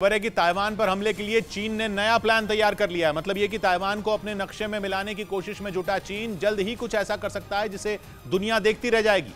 खबर है कि ताइवान पर हमले के लिए चीन ने नया प्लान तैयार कर लिया है। मतलब यह कि ताइवान को अपने नक्शे में मिलाने की कोशिश में जुटा चीन जल्द ही कुछ ऐसा कर सकता है जिसे दुनिया देखती रह जाएगी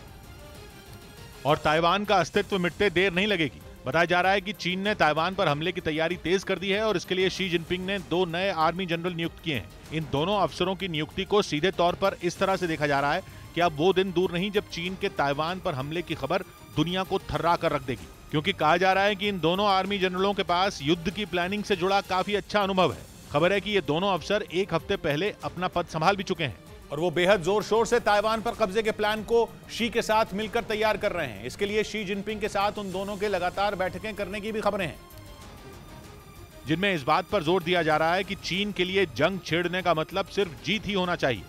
और ताइवान का अस्तित्व मिटते देर नहीं लगेगी। बताया जा रहा है कि चीन ने ताइवान पर हमले की तैयारी तेज कर दी है और इसके लिए शी जिनपिंग ने 2 नए आर्मी जनरल नियुक्त किए हैं। इन दोनों अफसरों की नियुक्ति को सीधे तौर पर इस तरह से देखा जा रहा है कि अब वो दिन दूर नहीं जब चीन के ताइवान पर हमले की खबर दुनिया को थर्रा कर रख देगी, क्योंकि कहा जा रहा है कि इन दोनों आर्मी जनरलों के पास युद्ध की प्लानिंग से जुड़ा काफी अच्छा अनुभव है। खबर है कि ये दोनों अफसर एक हफ्ते पहले अपना पद संभाल भी चुके हैं और वो बेहद जोर शोर से ताइवान पर कब्जे के प्लान को शी के साथ मिलकर तैयार कर रहे हैं। इसके लिए शी जिनपिंग के साथ उन दोनों के लगातार बैठकें करने की भी खबरें हैं, जिनमें इस बात पर जोर दिया जा रहा है कि चीन के लिए जंग छेड़ने का मतलब सिर्फ जीत ही होना चाहिए।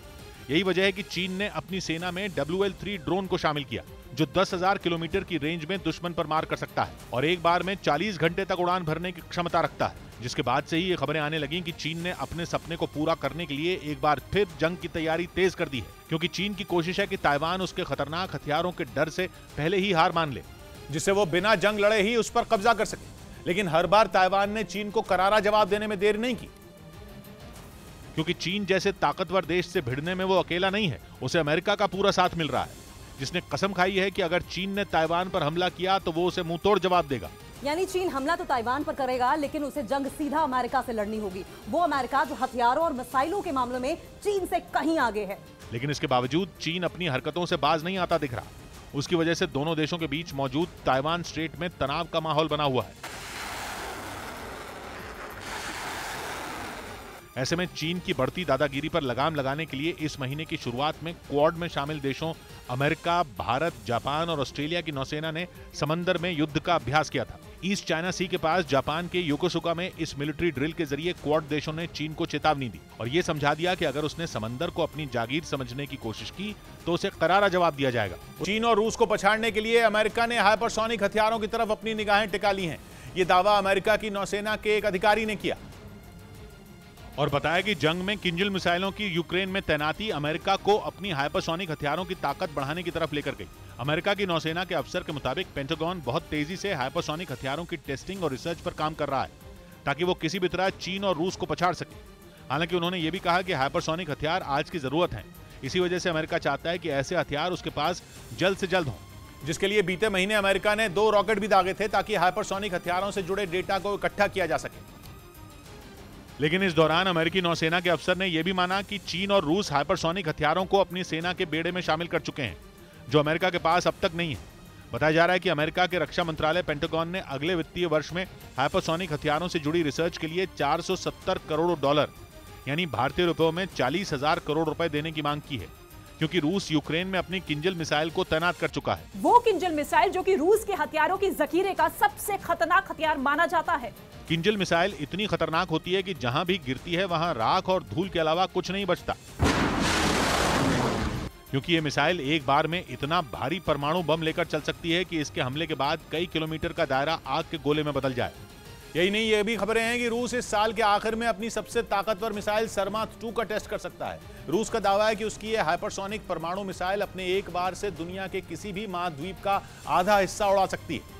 यही वजह है कि चीन ने अपनी सेना में WL-3 ड्रोन को शामिल किया, जो 10,000 किलोमीटर की रेंज में दुश्मन पर मार कर सकता है और एक बार में 40 घंटे तक उड़ान भरने की क्षमता रखता है। जिसके बाद से ही ये खबरें आने लगी कि चीन ने अपने सपने को पूरा करने के लिए एक बार फिर जंग की तैयारी तेज कर दी है, क्योंकि चीन की कोशिश है कि ताइवान उसके खतरनाक हथियारों के डर से पहले ही हार मान ले, जिससे वो बिना जंग लड़े ही उस पर कब्जा कर सके। लेकिन हर बार ताइवान ने चीन को करारा जवाब देने में देर नहीं की, क्योंकि चीन जैसे ताकतवर देश से भिड़ने में वो अकेला नहीं है, उसे अमेरिका का पूरा साथ मिल रहा है, जिसने कसम खाई है कि अगर चीन ने ताइवान पर हमला किया तो वो उसे मुंहतोड़ जवाब देगा। यानी चीन हमला तो ताइवान पर करेगा, लेकिन उसे जंग सीधा अमेरिका से लड़नी होगी। वो अमेरिका जो हथियारों और मिसाइलों के मामले में चीन से कहीं आगे है। लेकिन इसके बावजूद चीन अपनी हरकतों से बाज नहीं आता दिख रहा। उसकी वजह से दोनों देशों के बीच मौजूद ताइवान स्ट्रेट में तनाव का माहौल बना हुआ है। ऐसे में चीन की बढ़ती दादागिरी पर लगाम लगाने के लिए इस महीने की शुरुआत में क्वाड में शामिल देशों अमेरिका, भारत, जापान और ऑस्ट्रेलिया की नौसेना ने समंदर में युद्ध का अभ्यास किया था। ईस्ट चाइना सी के पास जापान के योकोसुका में इस मिलिट्री ड्रिल के जरिए क्वाड देशों ने चीन को चेतावनी दी और ये समझा दिया कि अगर उसने समंदर को अपनी जागीर समझने की कोशिश की तो उसे करारा जवाब दिया जाएगा। चीन और रूस को पछाड़ने के लिए अमेरिका ने हाइपरसोनिक हथियारों की तरफ अपनी निगाहें टिका ली हैं। ये दावा अमेरिका की नौसेना के एक अधिकारी ने किया और बताया कि जंग में किंजल मिसाइलों की यूक्रेन में तैनाती अमेरिका को अपनी हाइपरसोनिक हथियारों की ताकत बढ़ाने की तरफ लेकर गई। अमेरिका की नौसेना के अफसर के मुताबिक पेंटागन बहुत तेजी से हाइपरसोनिक हथियारों की टेस्टिंग और रिसर्च पर काम कर रहा है, ताकि वो किसी भी तरह चीन और रूस को पछाड़ सके। हालांकि उन्होंने ये भी कहा कि हाइपरसोनिक हथियार आज की जरूरत है, इसी वजह से अमेरिका चाहता है कि ऐसे हथियार उसके पास जल्द से जल्द हों, जिसके लिए बीते महीने अमेरिका ने 2 रॉकेट भी दागे थे ताकि हाइपरसोनिक हथियारों से जुड़े डेटा को इकट्ठा किया जा सके। लेकिन इस दौरान अमेरिकी नौसेना के अफसर ने यह भी माना कि चीन और रूस हाइपरसोनिक हथियारों को अपनी सेना के बेड़े में शामिल कर चुके हैं, जो अमेरिका के पास अब तक नहीं है। बताया जा रहा है कि अमेरिका के रक्षा मंत्रालय पेंटागन ने अगले वित्तीय वर्ष में हाइपरसोनिक हथियारों से जुड़ी रिसर्च के लिए $470 करोड़ यानी भारतीय रुपयों में 40,000 करोड़ रुपए देने की मांग की है, क्योंकि रूस यूक्रेन में अपनी किंजल मिसाइल को तैनात कर चुका है। वो किंजल मिसाइल जो कि रूस के हथियारों की जखीरे का सबसे खतरनाक हथियार माना जाता है। किंजल मिसाइल इतनी खतरनाक होती है कि जहां भी गिरती है वहां राख और धूल के अलावा कुछ नहीं बचता, क्योंकि ये मिसाइल एक बार में इतना भारी परमाणु बम लेकर चल सकती है कि इसके हमले के बाद कई किलोमीटर का दायरा आग के गोले में बदल जाए। यही नहीं, ये भी खबरें हैं कि रूस इस साल के आखिर में अपनी सबसे ताकतवर मिसाइल सरमात 2 का टेस्ट कर सकता है। रूस का दावा है कि उसकी ये हाइपरसोनिक परमाणु मिसाइल अपने एक बार से दुनिया के किसी भी महाद्वीप का आधा हिस्सा उड़ा सकती है,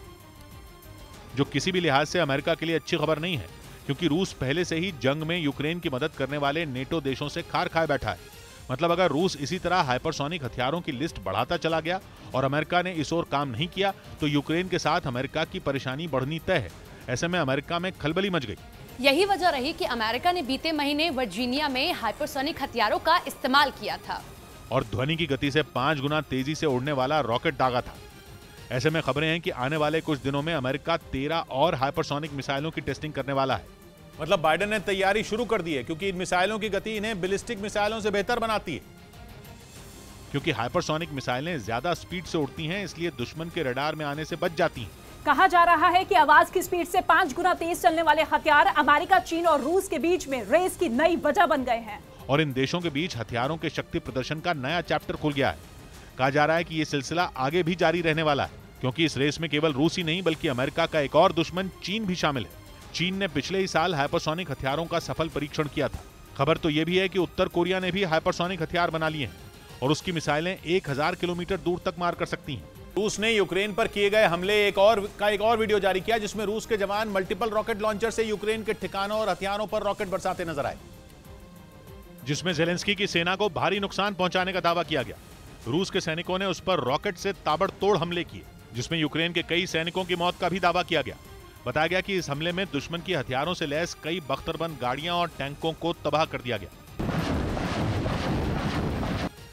जो किसी भी लिहाज से अमेरिका के लिए अच्छी खबर नहीं है, क्योंकि रूस पहले से ही जंग में यूक्रेन की मदद करने वाले नेटो देशों से खार खाए बैठा है। मतलब अगर रूस इसी तरह हाइपरसोनिक हथियारों की लिस्ट बढ़ाता चला गया और अमेरिका ने इस ओर काम नहीं किया तो यूक्रेन के साथ अमेरिका की परेशानी बढ़नी तय है। ऐसे में अमेरिका में खलबली मच गई। यही वजह रही कि अमेरिका ने बीते महीने वर्जीनिया में हाइपरसोनिक हथियारों का इस्तेमाल किया था और ध्वनि की गति से 5 गुना तेजी से उड़ने वाला रॉकेट दागा था। ऐसे में खबरें हैं कि आने वाले कुछ दिनों में अमेरिका 13 और हाइपरसोनिक मिसाइलों की टेस्टिंग करने वाला है। मतलब बाइडेन ने तैयारी शुरू कर दी है, क्योंकि इन मिसाइलों की गति इन्हें बैलिस्टिक मिसाइलों से बेहतर बनाती है। क्योंकि हाइपरसोनिक मिसाइलें ज्यादा स्पीड से उड़ती हैं, इसलिए दुश्मन के रडार में आने से बच जाती हैं। कहा जा रहा है कि आवाज की स्पीड से 5 गुना तेज चलने वाले हथियार अमेरिका, चीन और रूस के बीच में रेस की नई वजह बन गए हैं और इन देशों के बीच हथियारों के शक्ति प्रदर्शन का नया चैप्टर खुल गया है। कहा जा रहा है कि यह सिलसिला आगे भी जारी रहने वाला है, क्योंकि इस रेस में केवल रूस ही नहीं बल्कि अमेरिका का एक और दुश्मन चीन भी शामिल है। चीन ने पिछले ही साल हाइपरसोनिक हथियारों का सफल परीक्षण किया था। खबर तो यह भी है कि उत्तर कोरिया ने भी हाइपरसोनिक हथियार बना लिए हैं और उसकी मिसाइलें 1000 किलोमीटर दूर तक मार कर सकती हैं। रूस ने यूक्रेन पर किए गए हमले एक और वीडियो जारी किया, जिसमें रूस के जवान मल्टीपल रॉकेट लॉन्चर से यूक्रेन के ठिकानों और हथियारों पर रॉकेट बरसाते नजर आए, जिसमें जेलेंस्की की सेना को भारी नुकसान पहुंचाने का दावा किया गया। रूस के सैनिकों ने उस पर रॉकेट से ताबड़तोड़ हमले किए, जिसमें यूक्रेन के कई सैनिकों की मौत का भी दावा किया गया। बताया गया कि इस हमले में दुश्मन की हथियारों से लैस कई बख्तरबंद गाड़ियां और टैंकों को तबाह कर दिया गया।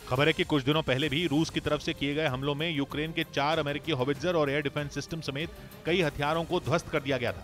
खबर है कि कुछ दिनों पहले भी रूस की तरफ से किए गए हमलों में यूक्रेन के 4 अमेरिकी हॉविट्जर और एयर डिफेंस सिस्टम समेत कई हथियारों को ध्वस्त कर दिया गया था।